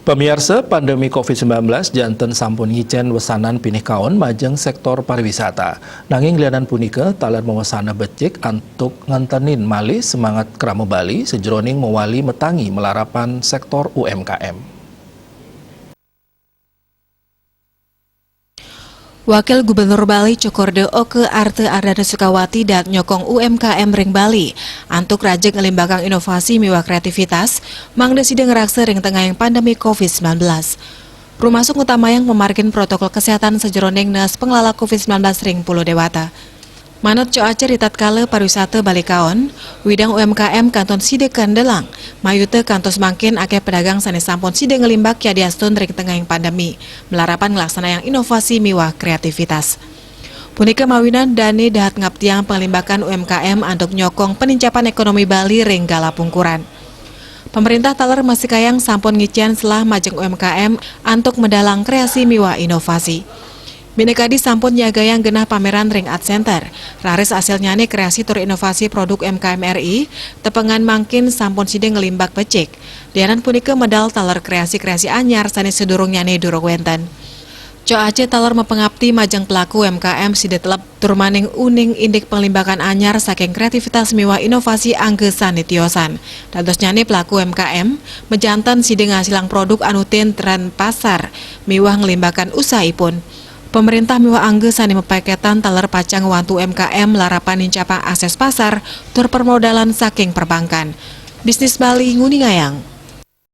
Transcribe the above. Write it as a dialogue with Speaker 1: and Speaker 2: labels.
Speaker 1: Pemirsa, pandemi COVID-19 janten sampun ngicen wesanan pinih kaon majeng sektor pariwisata. Nanging lianan punika taler mewasana becik antuk ngantenin malih semangat kerama Bali sejroning mewali metangi melarapan sektor UMKM.
Speaker 2: Wakil Gubernur Bali Cokordo Oke Arte Ardana Sukawati dan nyokong UMKM ring Bali antuk rajeng ngelimbakang inovasi miwa kreativitas mangda sidang raksa ring tengah yang pandemi COVID-19. Rumasuk utama yang memargin protokol kesehatan sejroning nas pengelola COVID-19 ring Pulau Dewata. Manut coace ritat kale pariwisata Balikaon, widang UMKM kanton Side Kandelang, mayute kantos mangkin akeh pedagang sanes sampun side ngelimbak ya diaston ring tengah yang pandemi, melarapan ngelaksana yang inovasi miwah kreativitas. Punika mawinan dane dahat ngaptiang pengelimbakan UMKM antuk nyokong penincapan ekonomi Bali ring galapungkuran. Pemerintah taler masih kayang sampun ngician selah majeng UMKM antuk medalang kreasi miwah inovasi. Binekadi sampun nyagayang genah pameran ring art center. Raris hasilnya nih kreasi tur inovasi produk UMKM RI, tepengan mangkin sampun side ngelimbak becik. Dianan punika medal taler kreasi-kreasi anyar sanes sedurungnya nih durung wenten. Coace taler mepengabdi majeng pelaku UMKM side telep tur maning uning indik pengelimbakan anyar saking kreativitas miwah inovasi anggesan nitiosan. Dadosnya nih pelaku UMKM mejantan side ngasilang produk anutin tren pasar miwah ngelimbakan usahaipun. Pemerintah miwah anggesan mepaketan taler pacang wantu UMKM larapan nincapang akses pasar tur permodalan saking perbankan. Bisnis Bali nguni ngayang.